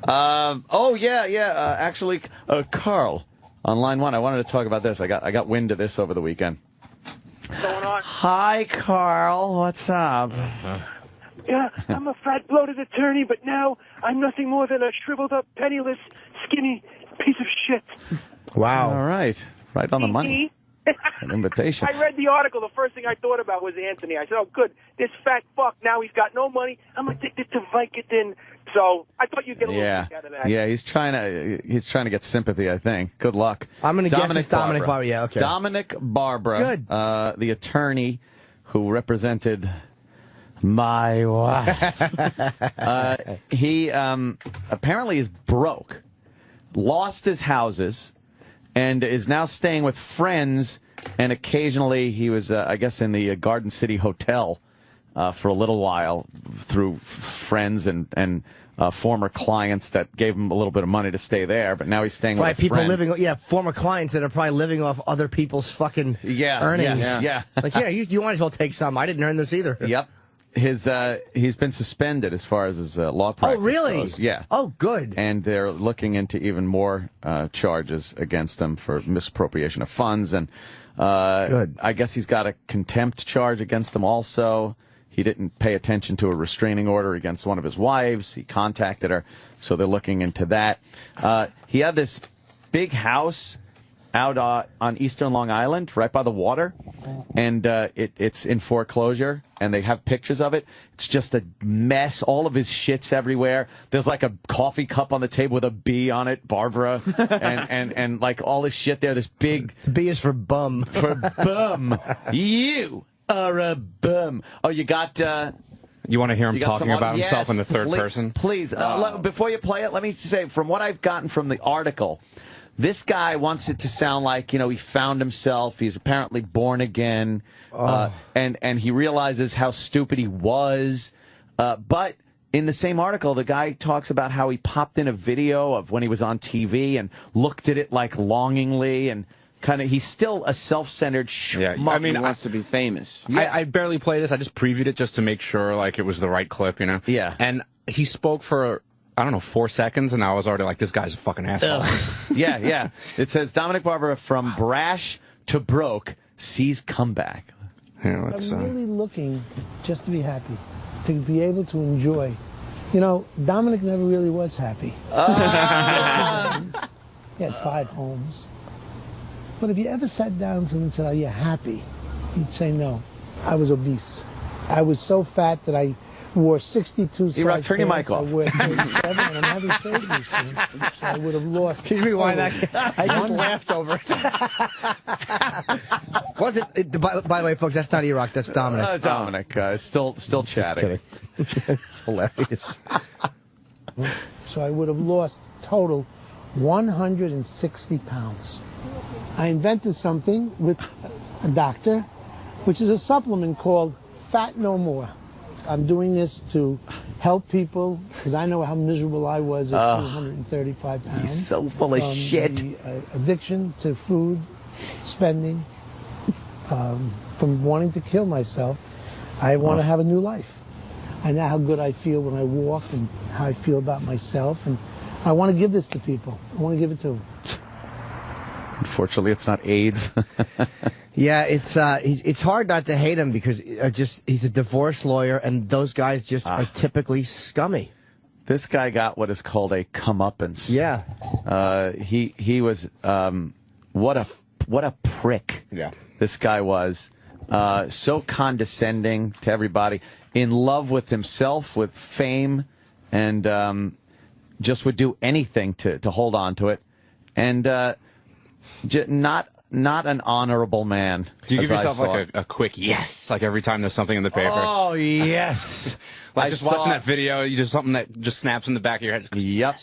Oh, yeah. Actually, Carl, on line one, I wanted to talk about this. I got wind of this over the weekend. What's going on? Hi, Carl. What's up? Yeah, I'm a fat, bloated attorney, but now I'm nothing more than a shriveled up, penniless, skinny piece of shit. Wow. All right. Right on the money. An invitation. I read the article. The first thing I thought about was Anthony. I said, oh, good. This fat fuck, now he's got no money. I'm addicted to Vicodin. So I thought you'd get a little kick out of that. Yeah, he's trying to get sympathy, I think. Good luck. I'm going to guess it's Dominic Barbera. Yeah, okay. Dominic Barbera. Good. The attorney who represented my wife. He apparently is broke, lost his houses, and is now staying with friends. And occasionally he was, I guess, in the Garden City Hotel for a little while through friends and former clients that gave him a little bit of money to stay there. But now he's staying with a people friend. living, former clients that are probably living off other people's fucking earnings. Yeah. Like, you might as well take some. I didn't earn this either. Yep. He's been suspended as far as his law practice Oh, really? goes. Yeah. Oh, good. And they're looking into even more charges against him for misappropriation of funds. And good. I guess he's got a contempt charge against him also. He didn't pay attention to a restraining order against one of his wives. He contacted her, so they're looking into that. He had this big house out on eastern Long Island, right by the water, and it's in foreclosure, and they have pictures of it. It's just a mess. All of his shit's everywhere. There's like a coffee cup on the table with a B on it, Barbara, and like all this shit there. This big... The B is for bum. For bum. You are a bum. Oh, you got... You want to hear him talking about himself in the third person? Please. Before you play it, let me say, from what I've gotten from the article... This guy wants it to sound like, he found himself. He's apparently born again. And he realizes how stupid he was. But in the same article, the guy talks about how he popped in a video of when he was on TV and looked at it like longingly and kind of, he's still a self-centered schmuck. Yeah, I mean, he wants to be famous. Yeah. I barely played this. I just previewed it just to make sure like it was the right clip, Yeah. And he spoke for... I don't know, 4 seconds, and I was already like, this guy's a fucking asshole. Yeah. It says, Dominic Barbera, from brash to broke, sees comeback. Yeah, I'm really looking just to be happy, to be able to enjoy. Dominic never really was happy. He had 5 homes. But if you ever sat down to him and said, are you happy? He'd say no. I was obese. I was so fat that I wore 62 size pants. Turn your mic off. I wear 37, and I'm having surgery soon, so I would have lost. Can you rewind that? I just laughed over it. By the way, folks, that's not E-Rock, that's Dominic. Dominic, still chatting. It's hilarious. So I would have lost total 160 pounds. I invented something with a doctor, which is a supplement called Fat No More. I'm doing this to help people because I know how miserable I was at 235 pounds. He's so full of shit. The, addiction to food, spending, from wanting to kill myself. I want to have a new life. I know how good I feel when I walk and how I feel about myself, and I want to give this to people. I want to give it to them. Unfortunately, it's not AIDS. Yeah, it's hard not to hate him because he's a divorce lawyer, and those guys just are typically scummy. This guy got what is called a comeuppance. Yeah, he was what a prick. Yeah, this guy was so condescending to everybody, in love with himself, with fame, and just would do anything to hold on to it, and not an honorable man. Do you give yourself like a quick yes, like every time there's something in the paper? Oh, yes. Like just watching that video, you just something that just snaps in the back of your head. Yep.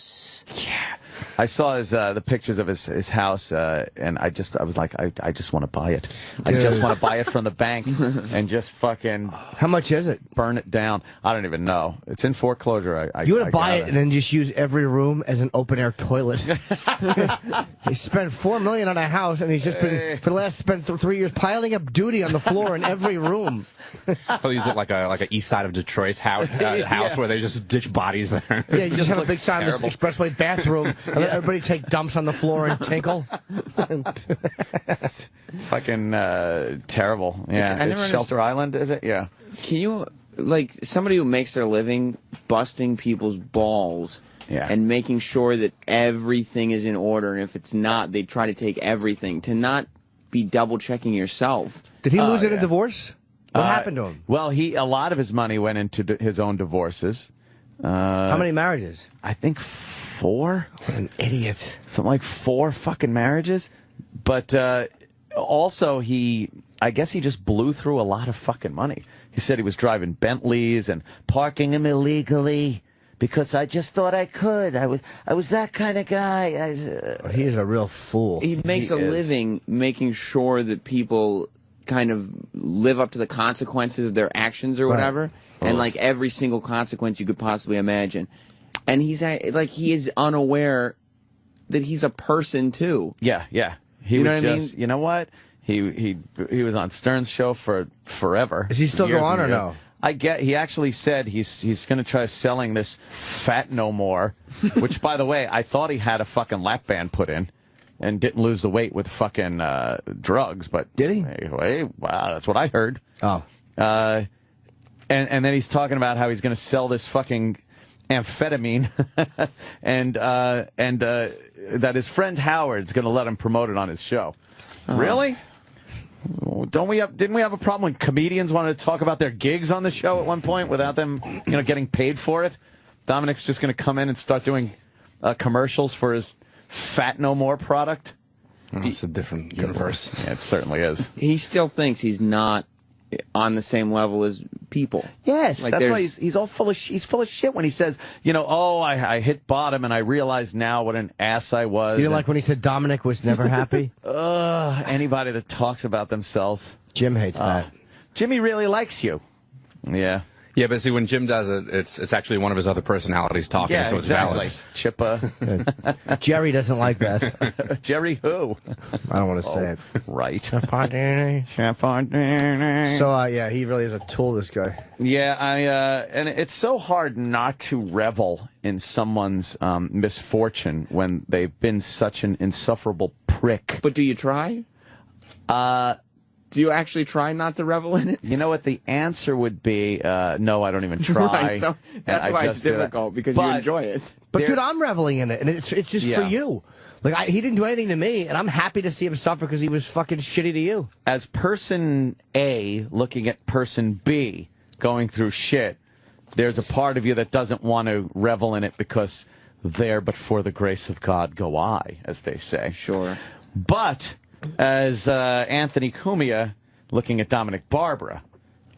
Yeah. I saw the pictures of his house, and I was like, I just want to buy it. I just want to buy it from the bank and just fucking. How much is it? Burn it down. I don't even know. It's in foreclosure. You want to buy it and then just use every room as an open air toilet. He spent $4 million on a house, and he's just been for the last 3 years piling up duty on the floor in every room. He'll use it like a east side of Detroit's house where they just ditch bodies there. Yeah, you just have a big sign in the expressway bathroom, and let everybody take dumps on the floor and tinkle. Fucking terrible. Yeah, it's Shelter Island, is it? Yeah. Can you, like, somebody who makes their living busting people's balls and making sure that everything is in order, and if it's not, they try to take everything, to not be double-checking yourself. Did he lose in a divorce? What happened to him? Well, a lot of his money went into his own divorces. How many marriages? I think 4. What an idiot. Something like 4 fucking marriages. But also, I guess he just blew through a lot of fucking money. He said he was driving Bentleys and parking them illegally because I just thought I could. I was that kind of guy. He is a real fool. He makes a living making sure that people kind of live up to the consequences of their actions or whatever, and like every single consequence you could possibly imagine. And he is unaware that he's a person too. Yeah. You know what I mean? You know what? He was on Stern's show for forever. Does he still go on or no? He actually said he's going to try selling this Fat No More, which, by the way, I thought he had a fucking lap band put in and didn't lose the weight with fucking drugs. But did he? Hey, wow, that's what I heard. Oh. And then he's talking about how he's going to sell this fucking amphetamine and that his friend Howard's going to let him promote it on his show. Really? Didn't we have a problem when comedians wanted to talk about their gigs on the show at one point without them, getting paid for it? Dominic's just going to come in and start doing commercials for his Fat No More product. It's a different universe. Yeah, it certainly is. He still thinks he's not on the same level as people. Yes, that's why he's all full of shit when he says, I hit bottom and I realize now what an ass I was. You know, like when he said Dominic was never happy? Anybody that talks about themselves. Jim hates that. Jimmy really likes you. Yeah. Yeah, but see, when Jim does it, it's actually one of his other personalities talking, so it's valid. Chippa. Jerry doesn't like that. Jerry who? I don't want to say it. Right. So, yeah, he really is a tool, this guy. Yeah, and it's so hard not to revel in someone's misfortune when they've been such an insufferable prick. But do you try? Do you actually try not to revel in it? You know what the answer would be? No, I don't even try. Right, so that's why it's difficult, because you enjoy it. But dude, I'm reveling in it, and it's just for you. Like, he didn't do anything to me, and I'm happy to see him suffer because he was fucking shitty to you. As person A looking at person B going through shit, there's a part of you that doesn't want to revel in it because there but for the grace of God go I, as they say. Sure. But as Anthony Cumia looking at Dominic Barbera,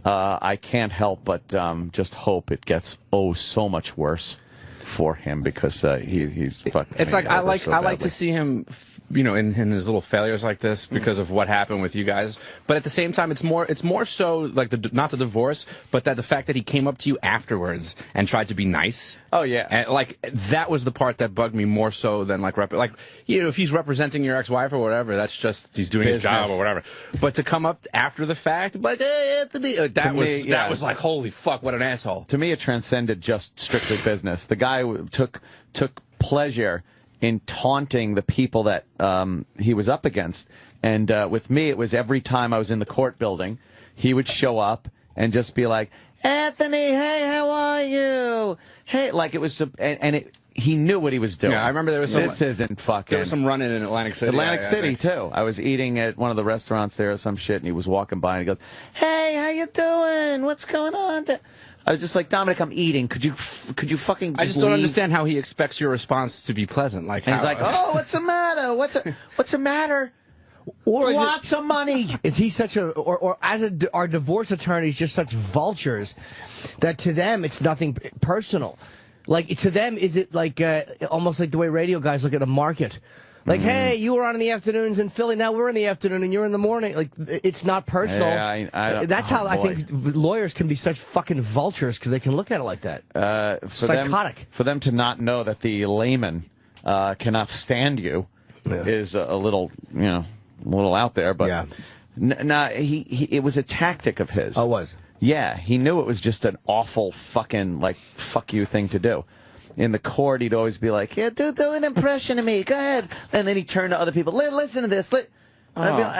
I can't help but just hope it gets so much worse for him because he's fucking. It's like I like to see him, in his little failures like this because of what happened with you guys. But at the same time, it's more so like not the divorce, but that the fact that he came up to you afterwards and tried to be nice. Oh yeah, and like that was the part that bugged me more so than if he's representing your ex-wife or whatever, that's just he's doing his job or whatever. But to come up after the fact, like hey, Anthony, that was like holy fuck, what an asshole. To me, it transcended just strictly business. The guy took pleasure in taunting the people that he was up against. And with me, it was every time I was in the court building, he would show up and just be like, Anthony, hey, how are you? Hey, like it was, he knew what he was doing. Yeah, I remember there was some. This isn't fucking. There was some running in Atlantic City. Atlantic City too. I was eating at one of the restaurants there or some shit, and he was walking by and he goes, "Hey, how you doing? What's going on?" I was just like, Dominic, I'm eating. Could you fucking? I just don't understand how he expects your response to be pleasant. Like he's like, oh, what's the matter? What's the matter? Or lots of money. Is he such or as our divorce attorneys just such vultures that to them it's nothing personal? Like, to them, is it like almost like the way radio guys look at a market? Like, hey, you were on in the afternoons in Philly, now we're in the afternoon and you're in the morning. Like, it's not personal. Yeah, I don't, That's how I think lawyers can be such fucking vultures, because they can look at it like that. Psychotic. For them to not know that the layman cannot stand you is a little, a little out there. But it was a tactic of his. Oh, it was? Yeah, he knew it was just an awful fucking, like, fuck you thing to do. In the court, he'd always be like, yeah, do an impression of me. Go ahead. And then he'd turn to other people. Listen to this. I'd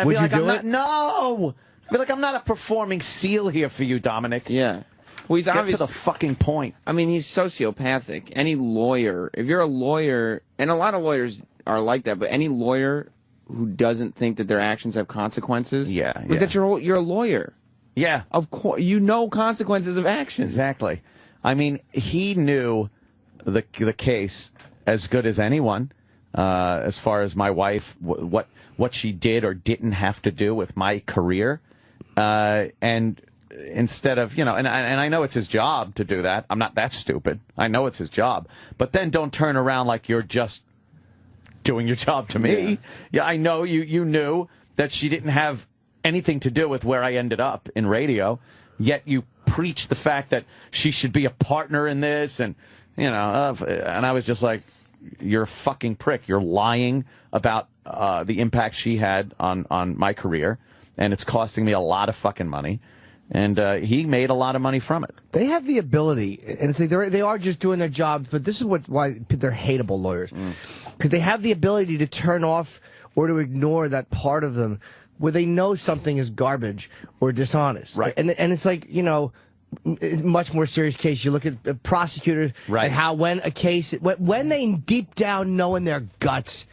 would be like, you do it? No. I'd be like, I'm not a performing seal here for you, Dominic. Yeah. Well, he's Get to the fucking point. I mean, he's sociopathic. Any lawyer, if you're a lawyer, and a lot of lawyers are like that, but any lawyer who doesn't think that their actions have consequences, that you're a lawyer. Yeah. Of course, you know consequences of actions. Exactly. I mean, he knew the case as good as anyone, as far as my wife, what she did or didn't have to do with my career, and instead of, and I know it's his job to do that. I'm not that stupid. I know it's his job, but then don't turn around like you're just doing your job to me. Yeah, I know you knew that she didn't have anything to do with where I ended up in radio, yet you preach the fact that she should be a partner in this, and and I was just like, you're a fucking prick. You're lying about the impact she had on my career, and it's costing me a lot of fucking money. And he made a lot of money from it. They have the ability, and it's like they are just doing their jobs, but this is why they're hateable lawyers. Because they have the ability to turn off or to ignore that part of them where they know something is garbage or dishonest. Right. And it's like, much more serious case. You look at prosecutors and how when a case, when they deep down know in their guts,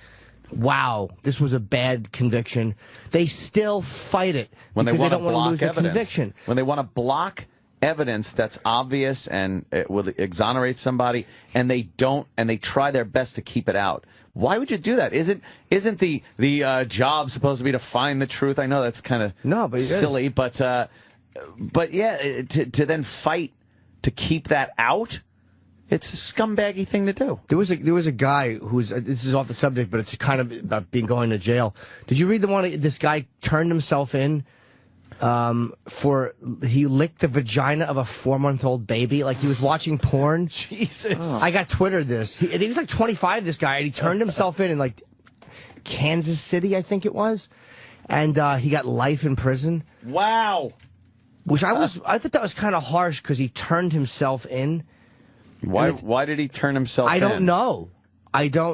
wow, this was a bad conviction, they still fight it when they don't want want to lose evidence. the conviction. When they want to block evidence that's obvious and it will exonerate somebody, and they don't, and they try their best to keep it out. Why would you do that? Isn't the job supposed to be to find the truth? I know that's kind of silly, but yeah, to then fight to keep that out, it's a scumbaggy thing to do. There was a guy who's, this is off the subject, but it's kind of about going to jail. Did you read the one, this guy turned himself in he licked the vagina of a 4-month-old baby? Like, he was watching porn. Jesus. I got Twittered this. He was like 25, this guy, and he turned himself in like Kansas City, I think it was. And he got life in prison. Wow. Which I thought that was kind of harsh, because he turned himself in. Why did he turn himself in? I don't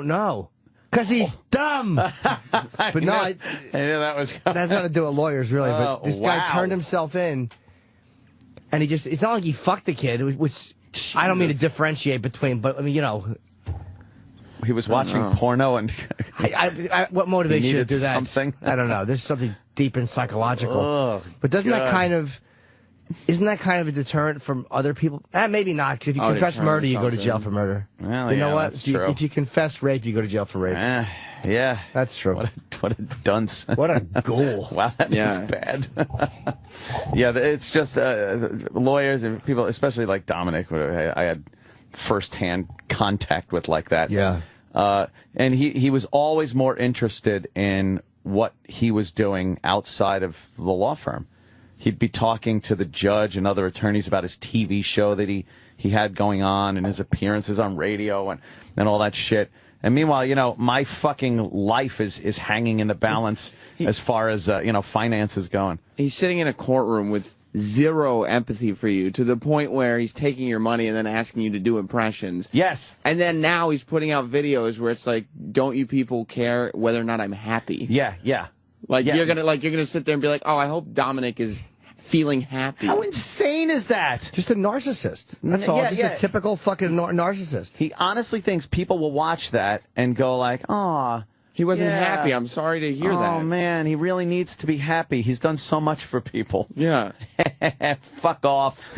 know. Because he's dumb. But no, I knew that was coming. That's nothing to do with lawyers, really. But this guy turned himself in, and it's not like he fucked the kid, which I don't mean to differentiate between, but I mean, he was watching porno, and what motivates you to do that? Something? I don't know. There's something deep and psychological. Oh, but isn't that kind of a deterrent from other people? Maybe not, because if you confess murder, you go to jail for murder. Well, you know what? That's true. If you confess rape, you go to jail for rape. Yeah. That's true. What a dunce. What a ghoul. Wow, that is bad. Yeah, it's just lawyers and people, especially like Dominic, I had first-hand contact with like that. Yeah. And he was always more interested in what he was doing outside of the law firm. He'd be talking to the judge and other attorneys about his TV show that he had going on, and his appearances on radio and all that shit. And meanwhile, my fucking life is hanging in the balance as far as, finances going. He's sitting in a courtroom with zero empathy for you, to the point where he's taking your money and then asking you to do impressions. Yes. And then now he's putting out videos where it's like, don't you people care whether or not I'm happy? Yeah. You're gonna sit there and be like, oh, I hope Dominic is feeling happy. How insane is that? Just a narcissist. That's all. Just a typical fucking narcissist. He honestly thinks people will watch that and go like, "Aw, he wasn't happy. I'm sorry to hear that." Oh man, he really needs to be happy. He's done so much for people. Yeah. Fuck off.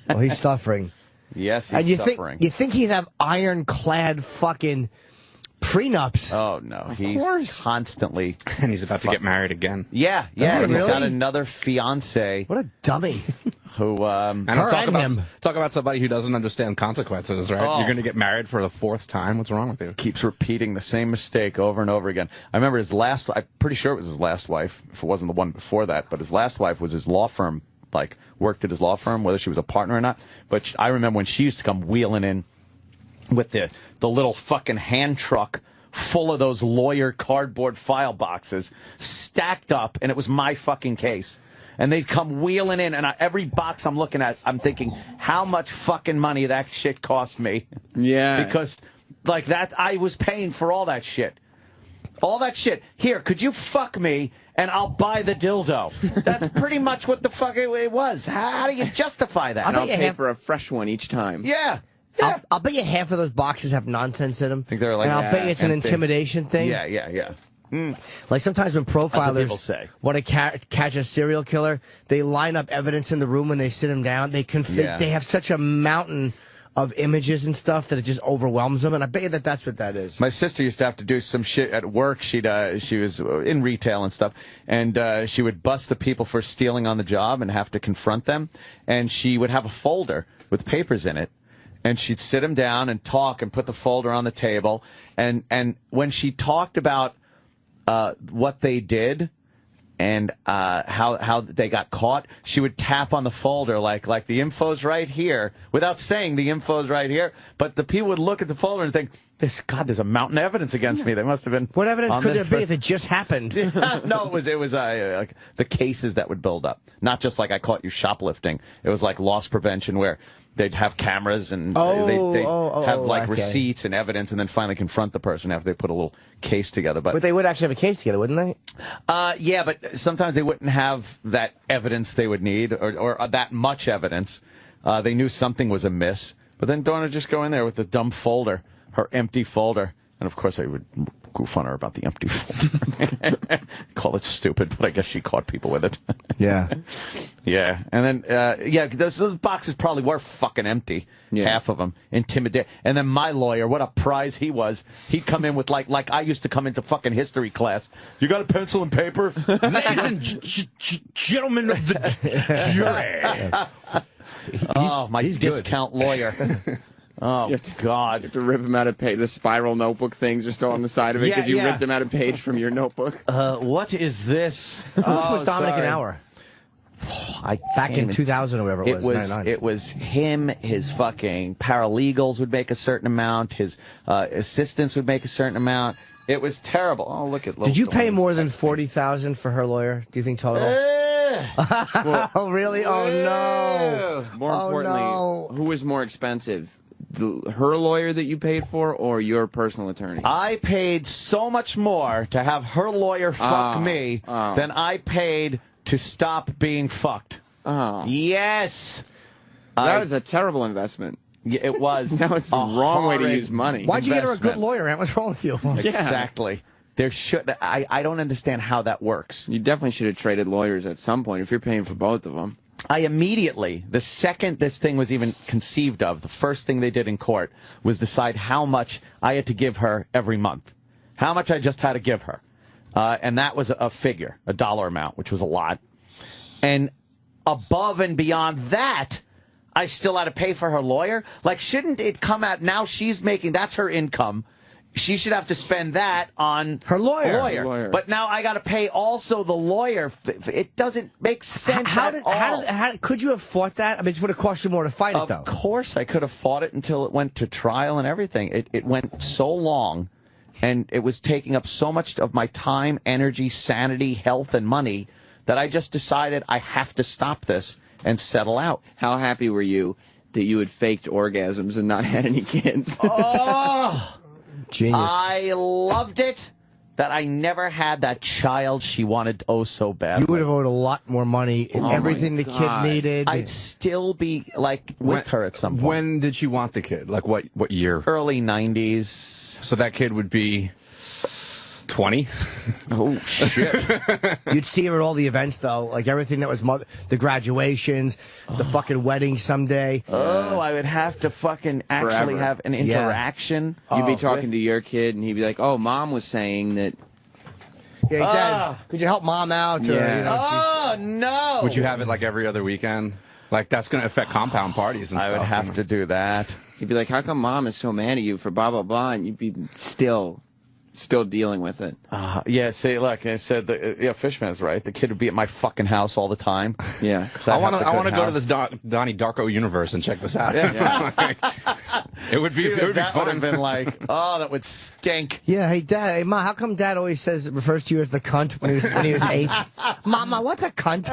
Well, he's suffering. Yes, he's suffering. You think he'd have ironclad fucking Prenups. Oh, no. He's constantly... And he's about to get married again. Yeah. He's got another fiance. What a dummy. Who, and talk about somebody who doesn't understand consequences, right? You're going to get married for the 4th time. What's wrong with you? Keeps repeating the same mistake over and over again. I remember I'm pretty sure it was his last wife, if it wasn't the one before that, but his last wife was his law firm, like, worked at his law firm, whether she was a partner or not. But I remember when she used to come wheeling in with the little fucking hand truck full of those lawyer cardboard file boxes stacked up, and it was my fucking case. And they'd come wheeling in, and every box I'm looking at, I'm thinking, how much fucking money that shit cost me? Yeah. Because, like, that, I was paying for all that shit. All that shit. Here, could you fuck me, and I'll buy the dildo? That's pretty much what the fuck it was. How do you justify that? And I'll pay for a fresh one each time. Yeah. I'll bet you half of those boxes have nonsense in them. I think they're like, and I'll bet you it's an intimidation thing. Yeah. Like sometimes when profilers say. want to catch a serial killer, they line up evidence in the room when they sit him down. They have such a mountain of images and stuff that it just overwhelms them. And I bet you that's what that is. My sister used to have to do some shit at work. She was in retail and stuff, and she would bust the people for stealing on the job and have to confront them. And she would have a folder with papers in it. And she'd sit them down and talk and put the folder on the table. And when she talked about what they did and how they got caught, she would tap on the folder like the info's right here, without saying the info's right here. But the people would look at the folder and think, there's a mountain of evidence against me. They must have been. What evidence could there be if it just happened? No, it was like the cases that would build up. Not just like I caught you shoplifting. It was like loss prevention where they'd have cameras and they'd have receipts and evidence, and then finally confront the person after they put a little case together. But they would actually have a case together, wouldn't they? Yeah, but sometimes they wouldn't have that evidence they would need, or that much evidence. They knew something was amiss, but then Dawn would just go in there with the dumb folder, her empty folder, and of course I would goof on her about the empty folder. Call it stupid, but I guess she caught people with it. Yeah. Yeah. And then, those boxes probably were fucking empty. Yeah. Half of them. Intimidate. And then my lawyer, what a prize he was. He'd come in with, like I used to come into fucking history class. You got a pencil and paper? Ladies and gentlemen of the jury. My discount lawyer. Oh, God. You have to rip him out of page. The spiral notebook things are still on the side of it because you ripped him out of page from your notebook. What is this? This was Dominic an hour. Back in 2000 or whatever it was. It was him, his fucking paralegals would make a certain amount, his assistants would make a certain amount. It was terrible. Oh, look at. Did you pay more than $40,000 for her lawyer? Do you think total? Oh, really? Oh, no. More importantly, who was more expensive? Her lawyer that you paid for, or your personal attorney? I paid so much more to have her lawyer fuck me than I paid to stop being fucked. Yes. That was a terrible investment. Yeah, it was. That was the wrong way to use money. Why'd you get her a good lawyer, man? What's wrong with you? Exactly. There should. I don't understand how that works. You definitely should have traded lawyers at some point if you're paying for both of them. I immediately, the second this thing was even conceived of, the first thing they did in court was decide how much I had to give her every month. How much I just had to give her. And that was a figure, a dollar amount, which was a lot. And above and beyond that, I still had to pay for her lawyer. Like, shouldn't it come out, now she's making, that's her income. She should have to spend that on her lawyer. But now I got to pay also the lawyer. It doesn't make sense at all. How could you have fought that? I mean, it would have cost you more to fight it, though. Of course, I could have fought it until it went to trial and everything. It went so long, and it was taking up so much of my time, energy, sanity, health, and money that I just decided I have to stop this and settle out. How happy were you that you had faked orgasms and not had any kids? Oh! Genius. I loved it that I never had that child she wanted so badly. You would have owed a lot more money in everything the kid needed. I'd still be like with her at some point. When did she want the kid? Like what year? Early 90s. So that kid would be 20. Oh, shit. You'd see her at all the events, though. Like, everything that was the graduations, the fucking wedding someday. Oh, I would have to fucking actually have an interaction. Yeah. You'd be talking to your kid, and he'd be like, oh, Mom was saying that... Yeah, Dad, could you help Mom out? Or, yeah. You know, oh, no. Would you have it, like, every other weekend? Like, that's going to affect compound parties and stuff. I would have to do that. He'd be like, how come Mom is so mad at you for blah, blah, blah? And you'd be still dealing with it. Yeah, see, look, I said, Fishman's right. The kid would be at my fucking house all the time. Yeah. I want to go to this Donnie Darko universe and check this out. Yeah. It would be fun. That would have been like, oh, that would stink. Yeah, hey, Dad, hey, Ma, how come Dad always refers to you as the cunt when he was H? Mama, what's a cunt?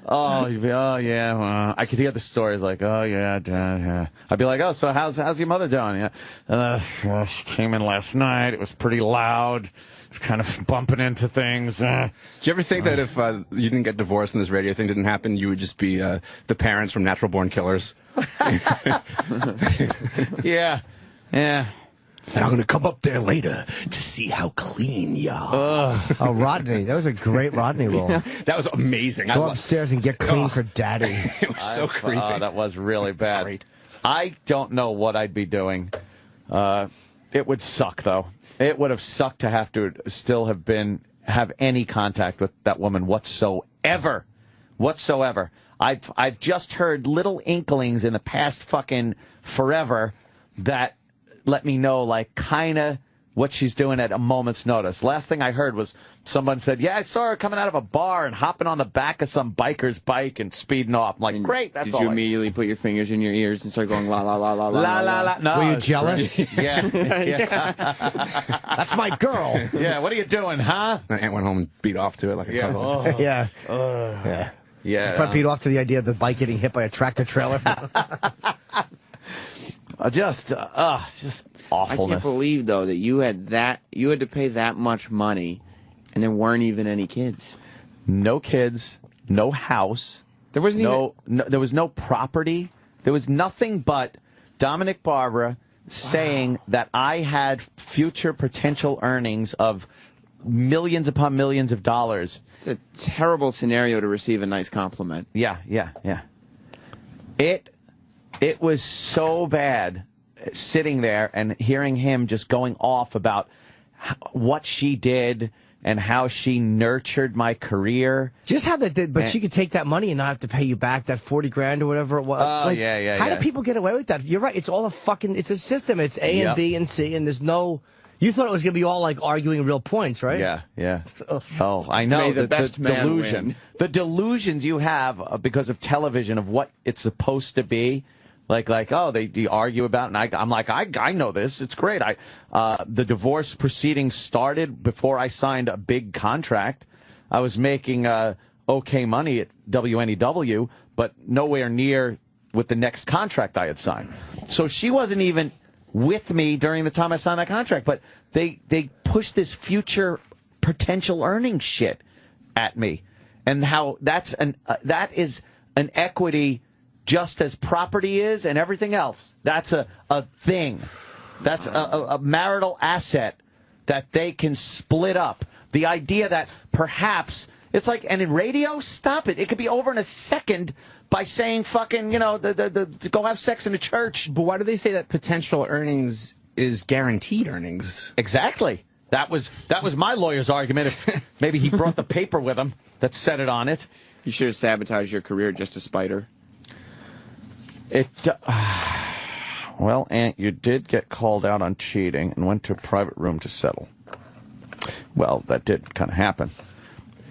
Oh, yeah. I could hear the stories like, oh, yeah, Dad, yeah. I'd be like, oh, so how's your mother doing? Yeah. She came in last night. It was pretty loud. Kind of bumping into things. Do you ever think that if you didn't get divorced and this radio thing didn't happen, you would just be the parents from Natural Born Killers? Yeah. Yeah. And I'm going to come up there later to see how clean you are. Oh, Rodney. That was a great Rodney role. That was amazing. Go upstairs and get clean for Daddy. It was so creepy. Oh, that was really bad. I don't know what I'd be doing. It would suck, though. It would have sucked to have to still have any contact with that woman whatsoever. I've just heard little inklings in the past fucking forever that let me know, like, kind of what she's doing at a moment's notice. Last thing I heard was someone said, yeah, I saw her coming out of a bar and hopping on the back of some biker's bike and speeding off. I'm like, and great, that's all. Did you immediately put your fingers in your ears and start going la la la la la la la la? No, were you jealous? Yeah. That's my girl. Yeah, what are you doing, huh? My aunt went home and beat off to it like a cousin. Oh. Yeah. Yeah. Yeah. If I beat off to the idea of the bike getting hit by a tractor trailer. Just awfulness. I can't believe, though, that you had to pay that much money and there weren't even any kids. No kids, no house. There wasn't there was no property. There was nothing but Dominic Barbera saying that I had future potential earnings of millions upon millions of dollars. It's a terrible scenario to receive a nice compliment. Yeah. It was so bad sitting there and hearing him just going off about what she did and how she nurtured my career. Just how that did, but she could take that money and not have to pay you back that 40 grand or whatever it was. Oh, yeah. How do people get away with that? You're right. It's all it's a system. It's A and B and C, and there's no. You thought it was going to be all like arguing real points, right? Yeah. Oh, I know. May the best man delusion. win. The delusions you have because of television of what it's supposed to be. Like, they argue about it, and I'm like, I know this. It's great. The divorce proceedings started before I signed a big contract. I was making okay money at WNEW, but nowhere near with the next contract I had signed. So she wasn't even with me during the time I signed that contract. But they pushed this potential earnings shit at me, and how that is an equity. Just as property is and everything else. That's a thing. That's a marital asset that they can split up. The idea that perhaps, it's like, and in radio, stop it. It could be over in a second by saying fucking, go have sex in a church. But why do they say that potential earnings is guaranteed earnings? Exactly. That was my lawyer's argument. If maybe he brought the paper with him that said it on it. You should have sabotaged your career just to spite her. Well, Aunt, you did get called out on cheating and went to a private room to settle. Well, that did kind of happen.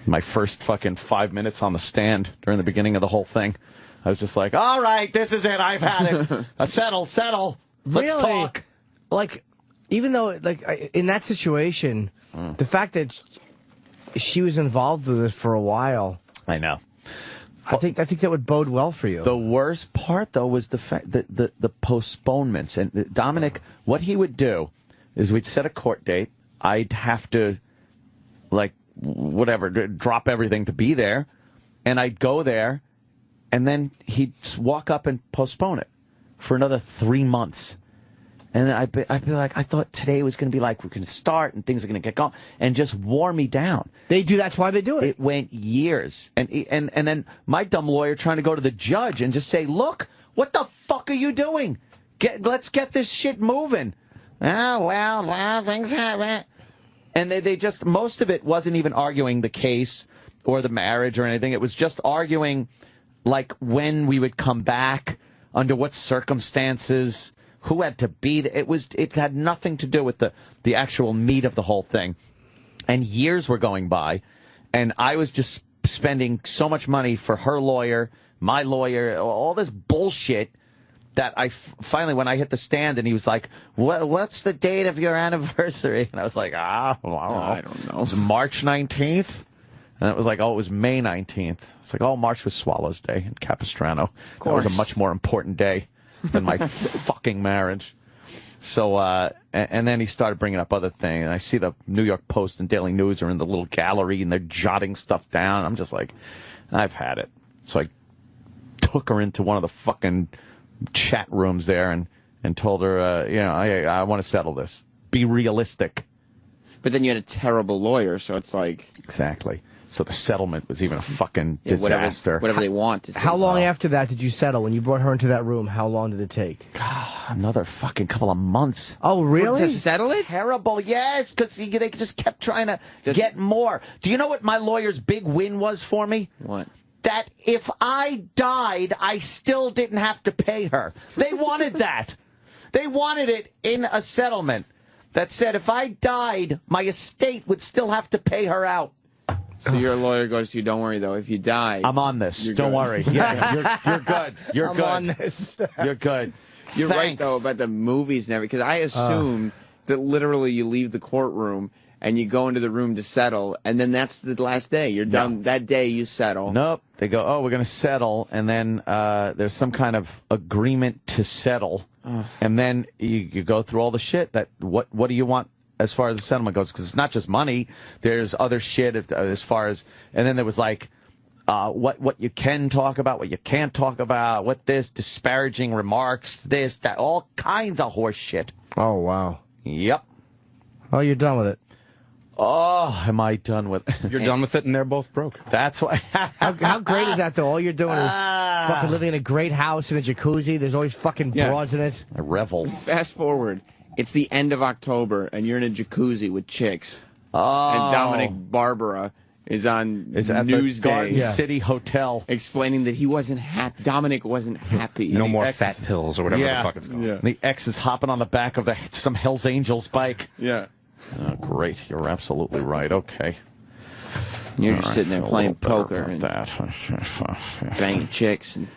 My first fucking 5 minutes on the stand during the beginning of the whole thing, I was just like, all right, this is it. I've had it. Settle. Let's talk. Like, even though, like, in that situation, the fact that she was involved with it for a while. I know. I think that would bode well for you. The worst part, though, was the fact that the postponements. And Dominic, what he would do is we'd set a court date. I'd have to, like, whatever, drop everything to be there. And I'd go there, and then he'd walk up and postpone it for another 3 months. And then I'd be like, I thought today was going to be like, we're going to start and things are going to get going, and just wore me down. They do. That's why they do it. It went years. And then my dumb lawyer trying to go to the judge and just say, look, what the fuck are you doing? Let's get this shit moving. Oh, well, things happen. And they just, most of it wasn't even arguing the case or the marriage or anything. It was just arguing, like, when we would come back, under what circumstances, who had to be there. It had nothing to do with the actual meat of the whole thing. And years were going by, and I was just spending so much money for her lawyer, my lawyer, all this bullshit, that I finally, when I hit the stand and he was like, what's the date of your anniversary? And I was like, I don't know. It was March 19th. And it was like, it was May 19th. It's like, March was Swallows Day in Capistrano. That was a much more important day than my fucking marriage. So, and then he started bringing up other things. And I see the New York Post and Daily News are in the little gallery and they're jotting stuff down. I'm just like, I've had it. So I took her into one of the fucking chat rooms there and told her, I want to settle this. Be realistic. But then you had a terrible lawyer, so it's like... Exactly. So the settlement was even a fucking disaster. Whatever they want. How long after that did you settle? When you brought her into that room, how long did it take? Another fucking couple of months. Oh, really? To settle it? Terrible, yes, because they just kept trying to get more. Do you know what my lawyer's big win was for me? What? That if I died, I still didn't have to pay her. They wanted that. They wanted it in a settlement that said if I died, my estate would still have to pay her out. So your lawyer goes to you, don't worry, though. If you die... I'm on this. Don't worry. Yeah, you're good. You're good. I'm on this. You're good. You're right, though, about the movies and everything. Because I assumed that literally you leave the courtroom and you go into the room to settle, and then that's the last day. You're done. That day you settle. Nope. They go, we're going to settle, and then there's some kind of agreement to settle, and then you go through all the shit. That what do you want as far as the settlement goes? Because it's not just money. There's other shit as far as, and then there was like what you can talk about, what you can't talk about, what this, disparaging remarks, this, that, all kinds of horse shit. Oh, wow. Yep. Oh, you're done with it. Oh, am I done with it? You're done with it and they're both broke. That's why. How great is that, though? All you're doing is fucking living in a great house in a jacuzzi. There's always fucking broads in it. I revel. Fast forward. It's the end of October, and you're in a jacuzzi with chicks. Oh. And Dominic Barbera is on at Newsday. the Garden City Hotel. Explaining that he wasn't happy. Dominic wasn't happy. No more fat pills or whatever the fuck it's called. Yeah. And the ex is hopping on the back of some Hell's Angels bike. Yeah. Oh, great. You're absolutely right. Okay. You're just sitting there playing poker and banging chicks. And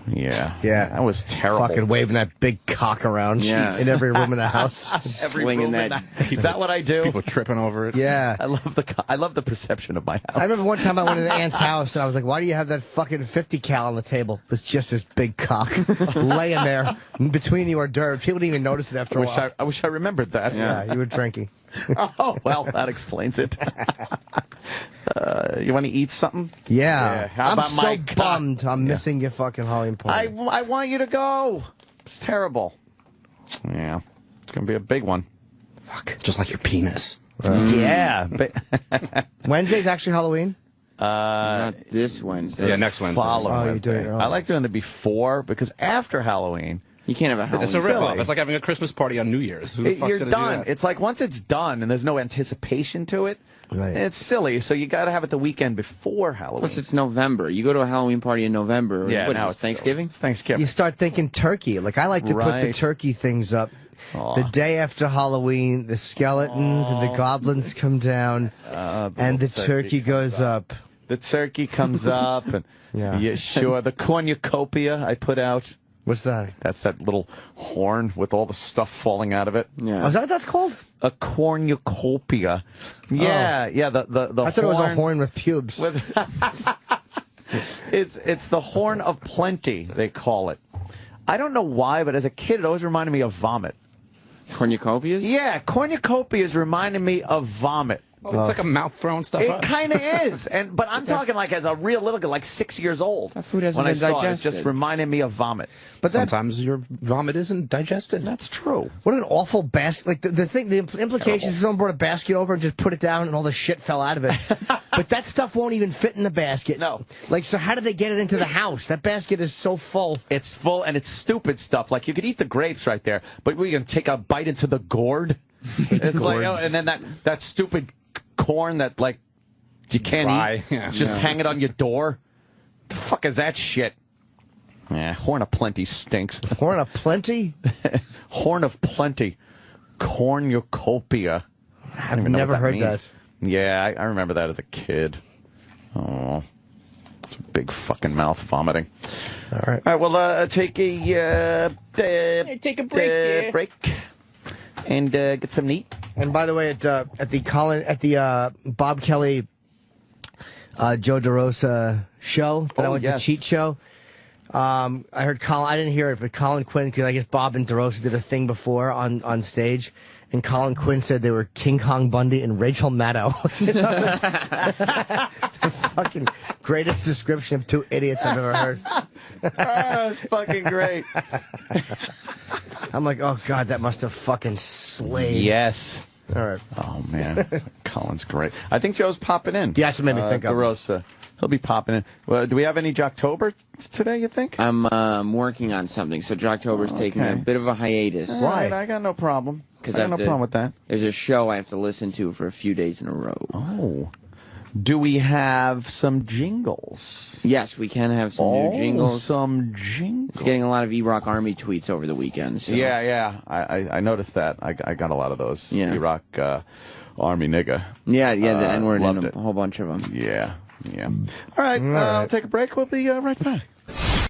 yeah. That was terrible. Fucking waving that big cock around in every room in the house. Every room that. Is that what I do? People tripping over it. Yeah. I love the perception of my house. I remember one time I went into Aunt's house and I was like, why do you have that fucking 50 cal on the table? It's just this big cock laying there between the hors d'oeuvres. People didn't even notice it after a while. I wish I remembered that. Yeah, you were drinking. Oh, well, that explains it. You want to eat something? Yeah. How about I'm so bummed I'm missing your fucking Halloween party. I want you to go. It's terrible. Yeah. It's going to be a big one. Fuck. Just like your penis. Yeah. Wednesday's actually Halloween? not this Wednesday. Yeah, next Wednesday. Following Wednesday. You're doing it. I like doing the before because after Halloween, you can't have a Halloween. It's a rip-off. It's like having a Christmas party on New Year's. Who the fuck's you're gonna done. do that? It's like once it's done and there's no anticipation to it, it's silly. So you got to have it the weekend before Halloween. Plus, it's November. You go to a Halloween party in November. Yeah, what, now it's Thanksgiving. It's Thanksgiving. You start thinking turkey. Like, I like to put the turkey things up. The day after Halloween, the skeletons and the goblins come down, and the turkey goes up. The turkey comes up, and the cornucopia I put out. What's that? That's that little horn with all the stuff falling out of it. Yeah. Oh, is that what that's called? A cornucopia. Yeah, yeah. The I thought it was a horn with pubes. It's the horn of plenty, they call it. I don't know why, but as a kid, it always reminded me of vomit. Cornucopias? Yeah, cornucopias reminded me of vomit. It's like a mouth throwing stuff up. It kind of is, but I'm talking like as a real little guy, like 6 years old. That food hasn't when been I saw digested. it just reminded me of vomit. But sometimes your vomit isn't digested. That's true. What an awful basket! Like the implications. Someone brought a basket over and just put it down, and all the shit fell out of it. But that stuff won't even fit in the basket. No. Like, so how did they get it into the house? That basket is so full. It's full, and it's stupid stuff. Like you could eat the grapes right there, but we're gonna take a bite into the gourd. It's like, and then that stupid corn that like you can't eat. Yeah. Just hang it on your door. The fuck is that shit? Yeah, Horn of Plenty stinks. Horn of Plenty? Horn of Plenty. Cornucopia. I've never heard that. Yeah, I remember that as a kid. Oh, it's a big fucking mouth vomiting. All right. All right, well, take a break and get some neat. And by the way, at the Bob Kelly, Joe DeRosa show that I went to, Cheat Show. I heard Colin. I didn't hear it, but Colin Quinn, because I guess Bob and DeRosa did a thing before on stage, and Colin Quinn said they were King Kong Bundy and Rachel Maddow. The fucking greatest description of two idiots I've ever heard. That's fucking great. I'm like, oh God, that must have fucking slayed. Yes. All right. Oh man, Colin's great. I think Joe's popping in. Yeah, that's what made me think of DeRosa. He'll be popping in. Well, do we have any Jocktober today, you think? I'm working on something, so Jocktober's taking a bit of a hiatus. Why? I got no problem. I got no problem with that. There's a show I have to listen to for a few days in a row. Oh. Do we have some jingles? Yes, we can have some new jingles. Some jingles. It's getting a lot of E-Rock Army tweets over the weekend. So. Yeah. I noticed that. I got a lot of those. Yeah. E-Rock Army nigga. Yeah, the N-word loved in it. a whole bunch of them. Yeah. All right, I'll take a break. We'll be right back.